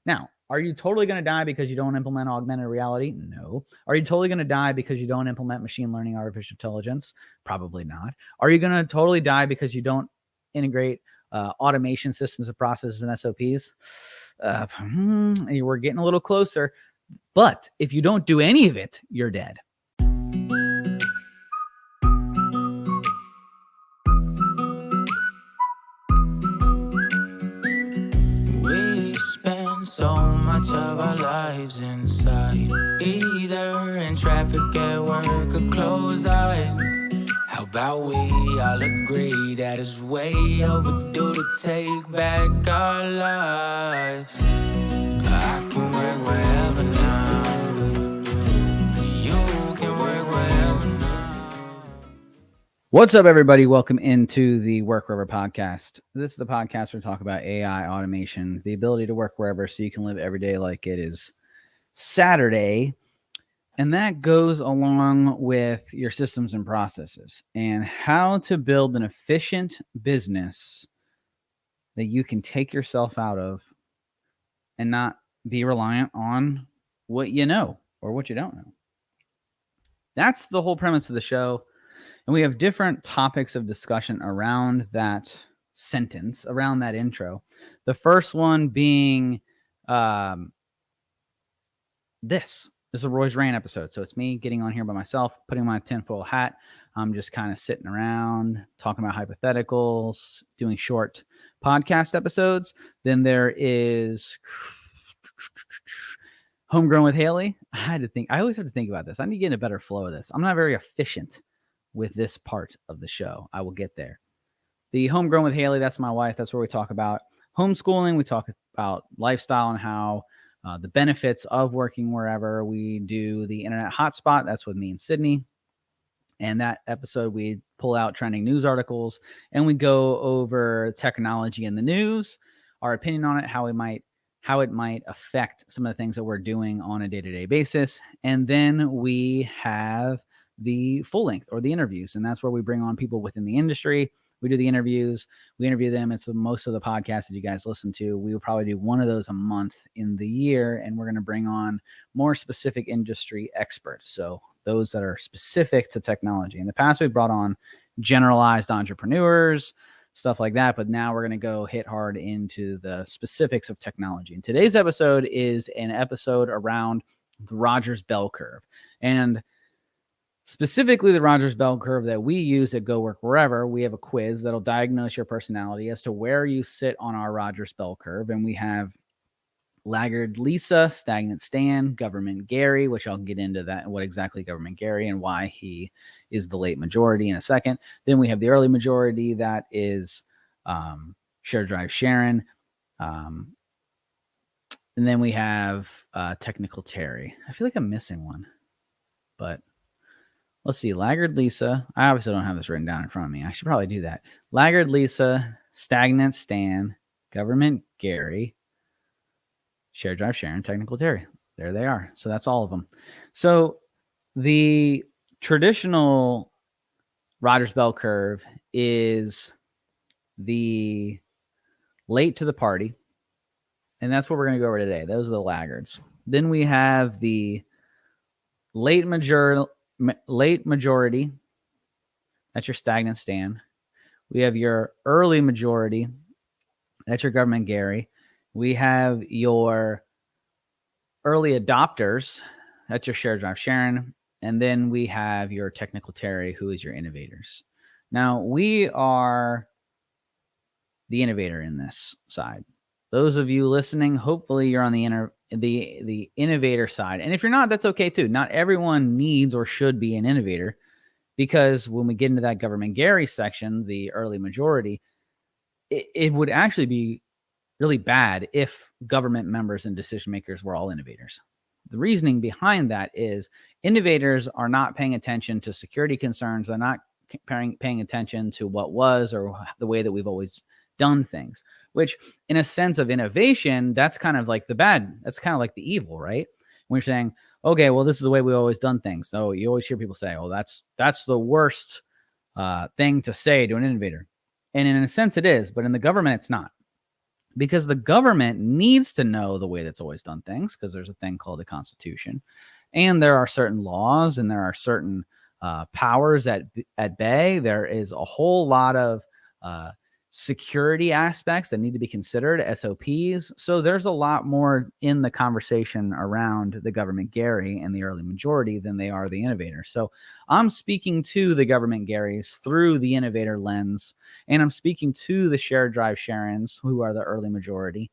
Now, are you totally going to die because you don't implement augmented reality? No. Are you totally going to die because you don't implement machine learning, artificial intelligence? Probably not. Are you going to totally die because you don't integrate automation systems of processes and SOPs? We're getting a little closer. But if you don't do any of it, you're dead. We spend so much of our lives inside, either in traffic, at work, or close eyes. How about we all agree that it's way overdue to take back our lives? I can work wherever now. You can work wherever now. What's up, everybody? Welcome into the Work Wherever podcast. This is the podcast where we talk about AI, automation, the ability to work wherever so you can live every day like it is Saturday. And that goes along with your systems and processes and how to build an efficient business that you can take yourself out of and not be reliant on what you know or what you don't know. That's the whole premise of the show. And we have different topics of discussion around that sentence, around that intro. The first one being this is a Roy's Rain episode. So it's me getting on here by myself, putting my tinfoil hat. I'm just kind of sitting around talking about hypotheticals, doing short podcast episodes. Then there is Homegrown with Haley. I always have to think about this. I need to get in a better flow of this. I'm not very efficient with this part of the show. I will get there. The Homegrown with Haley, that's my wife. That's where we talk about homeschooling. We talk about lifestyle and how the benefits of working wherever. We do the internet hotspot. That's with me and Sydney. And that episode, we pull out trending news articles and we go over technology in the news, our opinion on it, how it might affect some of the things that we're doing on a day-to-day basis. And then we have the full length or the interviews. And that's where we bring on people within the industry. We do the interviews. We interview them. It's most of the podcasts that you guys listen to. We will probably do one of those a month in the year, and we're going to bring on more specific industry experts. So those that are specific to technology. In the past, we've brought on generalized entrepreneurs, stuff like that. But now we're going to go hit hard into the specifics of technology. And today's episode is an episode around the Rogers Bell Curve. And specifically the Rogers Bell Curve that we use at Go Work Wherever. We have a quiz that'll diagnose your personality as to where you sit on our Rogers Bell Curve. And we have Laggard Lisa, Stagnant Stan, Government Gary, which I'll get into that, what exactly Government Gary and why he is the late majority in a second. Then we have the early majority, that is Share Drive Sharon. And then we have Technical Terry. I feel like I'm missing one, but let's see. Laggard Lisa. I obviously don't have this written down in front of me. I should probably do that. Laggard Lisa, Stagnant Stan, Government Gary, Share Drive Sharon, Technical Terry. There they are. So that's all of them. So the traditional Rogers Bell Curve is the late to the party. And that's what we're going to go over today. Those are the laggards. Then we have the late majority, that's your Stagnant Stan. We have your early majority, that's your Government Gary. We have your early adopters, that's your Share Drive Sharon. And then we have your Technical Terry, who is your innovators. Now, we are the innovator in this side. Those of you listening, hopefully you're on the innovator side. And if you're not, that's okay too. Not everyone needs or should be an innovator, because when we get into that Government Gary section, the early majority, it would actually be really bad if government members and decision makers were all innovators. The reasoning behind that is innovators are not paying attention to security concerns. They're not paying attention to what was or the way that we've always done things, which in a sense of innovation, that's kind of like the bad. That's kind of like the evil, right? When you're saying, okay, well, this is the way we've always done things. So you always hear people say, oh, that's the worst thing to say to an innovator. And in a sense it is, but in the government, it's not. because the government needs to know the way that's always done things, because there's a thing called the Constitution, and there are certain laws and there are certain powers at bay. There is a whole lot of security aspects that need to be considered, SOPs. So there's a lot more in the conversation around the government Gary and the early majority than they are the innovator. So I'm speaking to the government Garys through the innovator lens, and I'm speaking to the shared drive Sharons, who are the early majority,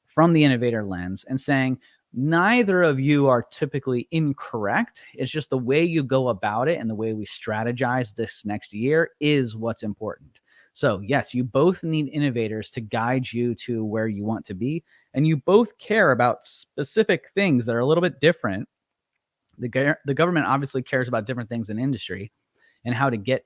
from the innovator lens, and saying, neither of you are typically incorrect. It's just the way you go about it and the way we strategize this next year is what's important. So yes, you both need innovators to guide you to where you want to be, and you both care about specific things that are a little bit different. The government obviously cares about different things in industry and how to get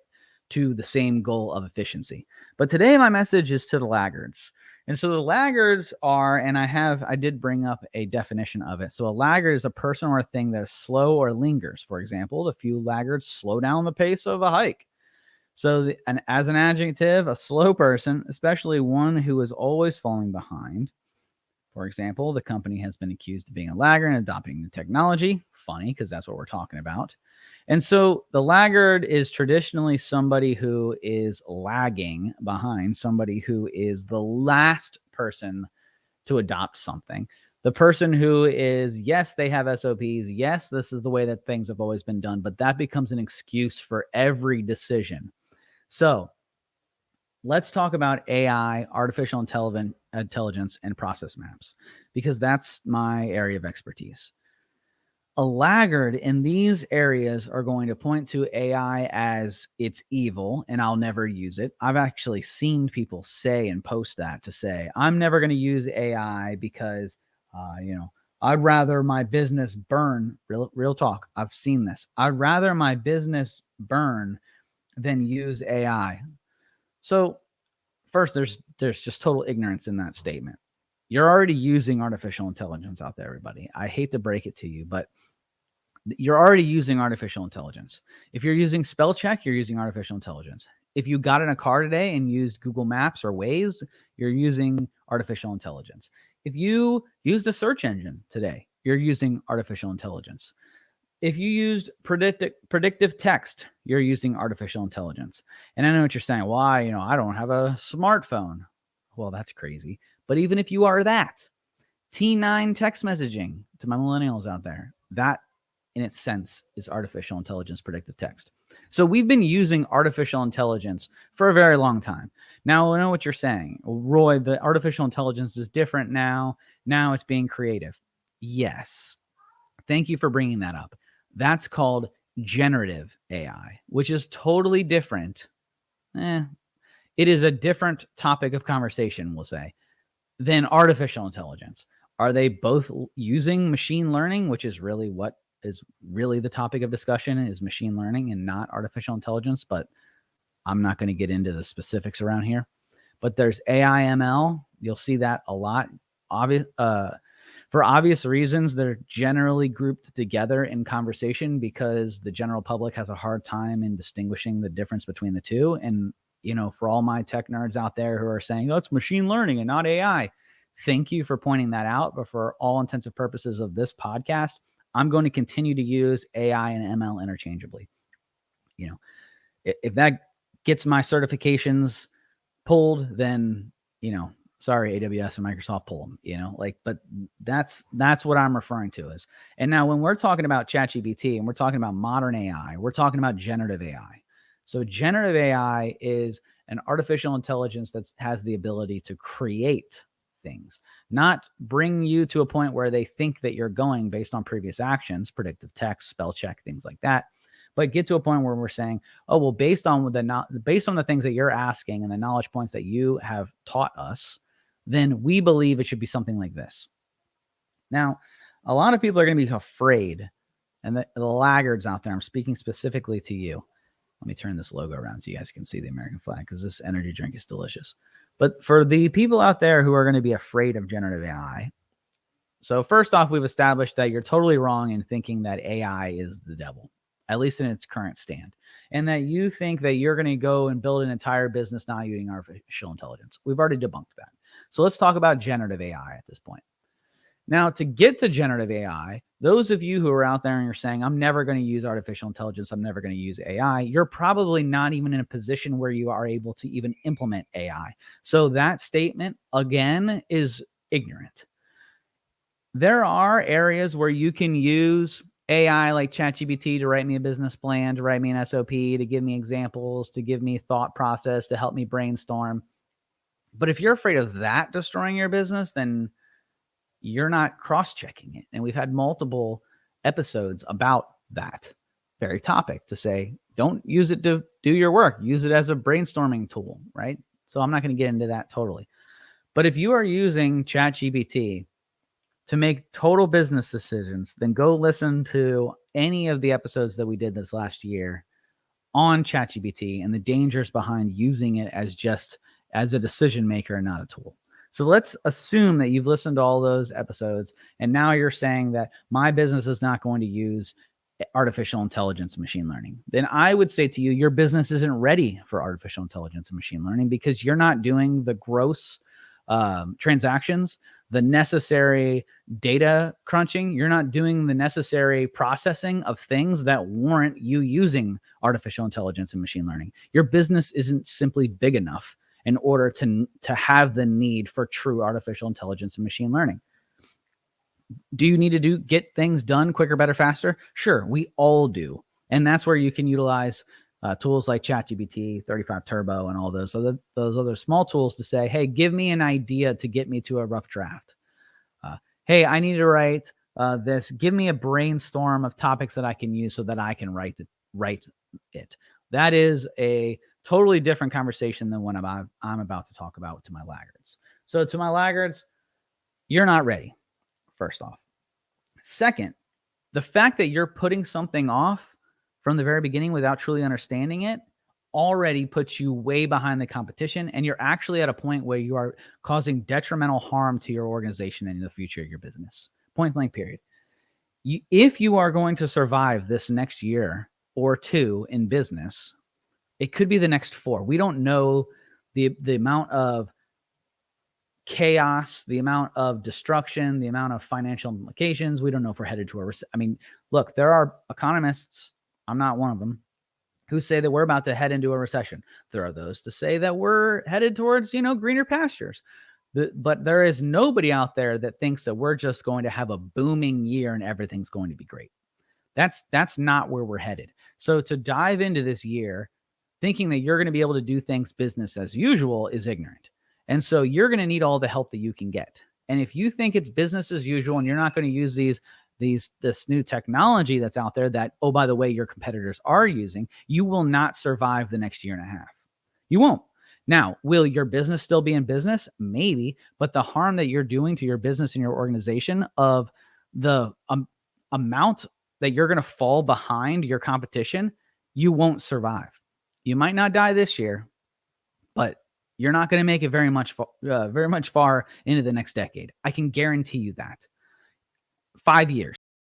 to the same goal of efficiency. But today my message is to the laggards. And so the laggards are, and I did bring up a definition of it. So a laggard is a person or a thing that is slow or lingers. For example, the few laggards slow down the pace of a hike. So as an adjective, a slow person, especially one who is always falling behind. For example, the company has been accused of being a laggard and adopting new technology. Funny, because that's what we're talking about. And so the laggard is traditionally somebody who is lagging behind, somebody who is the last person to adopt something. The person who is, yes, they have SOPs. Yes, this is the way that things have always been done, but that becomes an excuse for every decision. So let's talk about AI, artificial intelligence, and process maps, because that's my area of expertise. A laggard in these areas are going to point to AI as it's evil and I'll never use it. I've actually seen people say and post that, to say, I'm never going to use AI because, I'd rather my business burn. Real talk. I've seen this. I'd rather my business burn than use AI. So first, there's just total ignorance in that statement. You're already using artificial intelligence out there, everybody. I hate to break it to you, but you're already using artificial intelligence. If you're using spell check, you're using artificial intelligence. If you got in a car today and used Google Maps or Waze, you're using artificial intelligence. If you used a search engine today, you're using artificial intelligence. If you used predictive text, you're using artificial intelligence. And I know what you're saying. Why? I don't have a smartphone. Well, that's crazy. But even if you are that, T9 text messaging, to my millennials out there, that in its sense is artificial intelligence predictive text. So we've been using artificial intelligence for a very long time. Now, I know what you're saying. Roy, the artificial intelligence is different now. Now it's being creative. Yes. Thank you for bringing that up. That's called generative AI, which is totally different. It is a different topic of conversation, we'll say, than artificial intelligence. Are they both using machine learning, which is really what is really the topic of discussion, is machine learning and not artificial intelligence? But I'm not going to get into the specifics around here. But there's AI ML. You'll see that a lot. For obvious reasons, they're generally grouped together in conversation because the general public has a hard time in distinguishing the difference between the two. And, for all my tech nerds out there who are saying, oh, it's machine learning and not AI, thank you for pointing that out. But for all intents and purposes of this podcast, I'm going to continue to use AI and ML interchangeably. If that gets my certifications pulled, then, sorry, AWS and Microsoft, pull them, but that's what I'm referring to is. And now when we're talking about ChatGPT and we're talking about modern AI, we're talking about generative AI. So generative AI is an artificial intelligence that has the ability to create things, not bring you to a point where they think that you're going based on previous actions, predictive text, spell check, things like that, but get to a point where we're saying, oh, well, based on the things that you're asking and the knowledge points that you have taught us, then we believe it should be something like this. Now, a lot of people are going to be afraid, and the laggards out there, I'm speaking specifically to you. Let me turn this logo around so you guys can see the American flag, because this energy drink is delicious. But for the people out there who are going to be afraid of generative AI, so first off, we've established that you're totally wrong in thinking that AI is the devil, at least in its current stand, and that you think that you're going to go and build an entire business not using artificial intelligence. We've already debunked that. So let's talk about generative AI at this point. Now, to get to generative AI, those of you who are out there and you're saying, I'm never going to use artificial intelligence, I'm never going to use AI, you're probably not even in a position where you are able to even implement AI. So that statement, again, is ignorant. There are areas where you can use AI like ChatGPT to write me a business plan, to write me an SOP, to give me examples, to give me thought process, to help me brainstorm. But if you're afraid of that destroying your business, then you're not cross-checking it. And we've had multiple episodes about that very topic to say, don't use it to do your work. Use it as a brainstorming tool, right? So I'm not going to get into that totally. But if you are using ChatGPT to make total business decisions, then go listen to any of the episodes that we did this last year on ChatGPT and the dangers behind using it as a decision maker and not a tool. So let's assume that you've listened to all those episodes and now you're saying that my business is not going to use artificial intelligence and machine learning. Then I would say to you, your business isn't ready for artificial intelligence and machine learning because you're not doing the gross transactions, the necessary data crunching. You're not doing the necessary processing of things that warrant you using artificial intelligence and machine learning. Your business isn't simply big enough in order to have the need for true artificial intelligence and machine learning. Do you need to get things done quicker, better, faster? Sure, we all do. And that's where you can utilize tools like ChatGPT, 35 Turbo, and all those other small tools to say, hey, give me an idea to get me to a rough draft. Hey, I need to write this. Give me a brainstorm of topics that I can use so that I can write it. That is a totally different conversation than what I'm about to talk about to my laggards. So to my laggards, you're not ready, first off. Second, the fact that you're putting something off from the very beginning without truly understanding it already puts you way behind the competition, and you're actually at a point where you are causing detrimental harm to your organization and the future of your business. Point blank, period. If you are going to survive this next year or two in business, it could be the next 4. We don't know the amount of chaos, the amount of destruction, the amount of financial implications. We don't know if we're headed to a recession. I mean, look, there are economists, I'm not one of them, who say that we're about to head into a recession. There are those to say that we're headed towards, greener pastures. But there is nobody out there that thinks that we're just going to have a booming year and everything's going to be great. That's not where we're headed. So to dive into this year thinking that you're going to be able to do things business as usual is ignorant. And so you're going to need all the help that you can get. And if you think it's business as usual and you're not going to use this new technology that's out there that, oh, by the way, your competitors are using, you will not survive the next year and a half. You won't. Now, will your business still be in business? Maybe, but the harm that you're doing to your business and your organization of the amount that you're going to fall behind your competition, you won't survive. You might not die this year, but you're not going to make it very much far into the next decade. I can guarantee you that. 5 years.